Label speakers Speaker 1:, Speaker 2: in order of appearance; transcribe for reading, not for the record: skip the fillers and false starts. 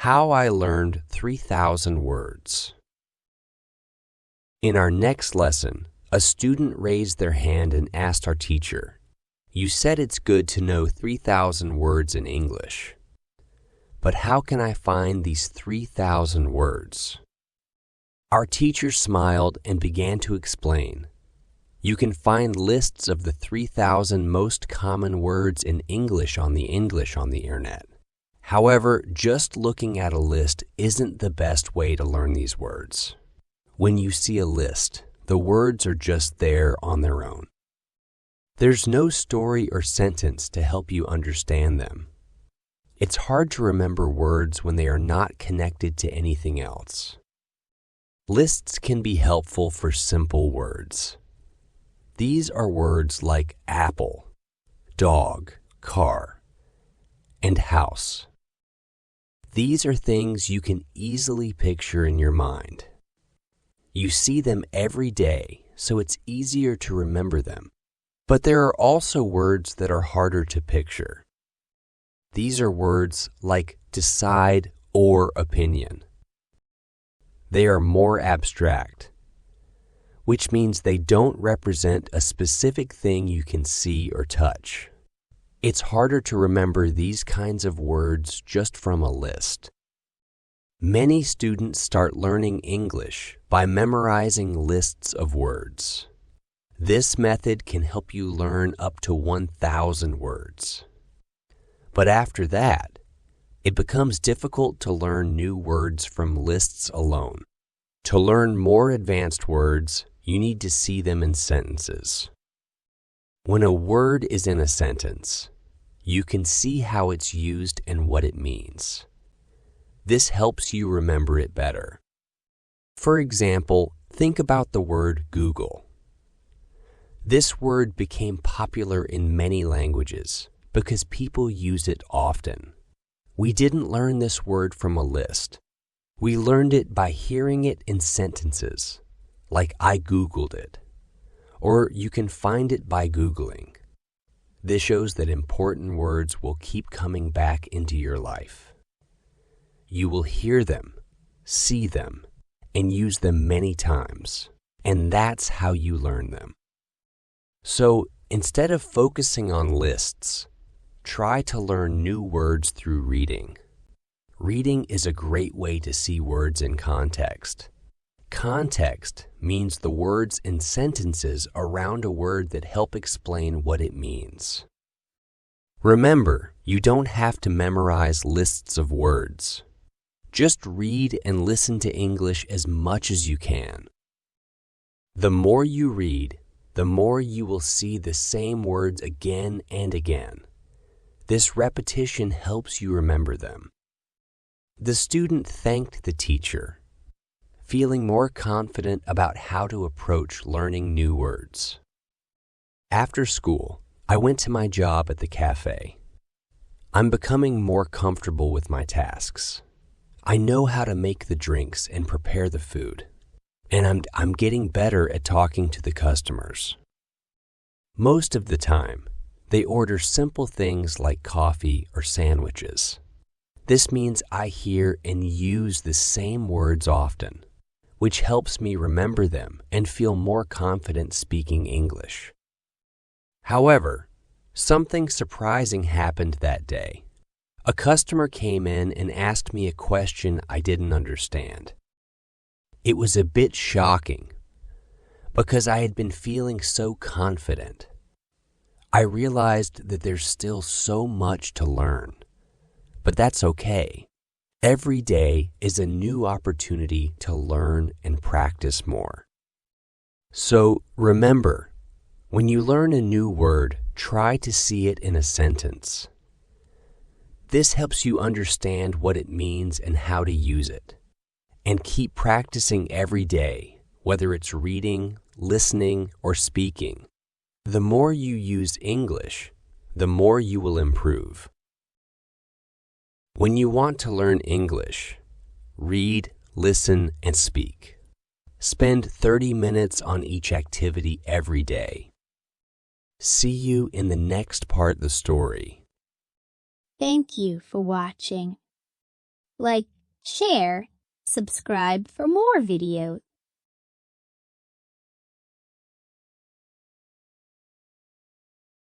Speaker 1: How I Learned 3,000 Words. In our next lesson, a student raised their hand and asked our teacher, "You said it's good to know 3,000 words in English. But how can I find these 3,000 words?" Our teacher smiled and began to explain. You can find lists of the 3,000 most common words in English on the internet. However, just looking at a list isn't the best way to learn these words. When you see a list, the words are just there on their own. There's no story or sentence to help you understand them. It's hard to remember words when they are not connected to anything else. Lists can be helpful for simple words. These are words like apple, dog, car, and house. These are things you can easily picture in your mind. You see them every day, so it's easier to remember them. But there are also words that are harder to picture. These are words like decide or opinion. They are more abstract, which means they don't represent a specific thing you can see or touch. It's harder to remember these kinds of words just from a list. Many students start learning English by memorizing lists of words. This method can help you learn up to 1,000 words. But after that, it becomes difficult to learn new words from lists alone. To learn more advanced words, you need to see them in sentences. When a word is in a sentence, you can see how it's used and what it means. This helps you remember it better. For example, think about the word Google. This word became popular in many languages because people use it often. We didn't learn this word from a list. We learned it by hearing it in sentences, like I Googled it, or you can find it by Googling. This shows that important words will keep coming back into your life. You will hear them, see them, and use them many times, and that's how you learn them. So instead of focusing on lists, try to learn new words through reading. Reading is a great way to see words in context. Context means the words and sentences around a word that help explain what it means. Remember, you don't have to memorize lists of words. Just read and listen to English as much as you can. The more you read, the more you will see the same words again and again. This repetition helps you remember them. The student thanked the teacher, feeling more confident about how to approach learning new words. After school, I went to my job at the cafe. I'm becoming more comfortable with my tasks. I know how to make the drinks and prepare the food, and I'm getting better at talking to the customers. Most of the time, they order simple things like coffee or sandwiches. This means I hear and use the same words often, which helps me remember them and feel more confident speaking English. However, something surprising happened that day. A customer came in and asked me a question I didn't understand. It was a bit shocking because I had been feeling so confident. I realized that there's still so much to learn, but that's okay. Every day is a new opportunity to learn and practice more. So remember, when you learn a new word, try to see it in a sentence. This helps you understand what it means and how to use it. And keep practicing every day, whether it's reading, listening, or speaking. The more you use English, the more you will improve. When you want to learn English, read, listen, and speak. Spend 30 minutes on each activity every day. See you in the next part of the story.
Speaker 2: Thank you for watching. like, share, subscribe for more videos.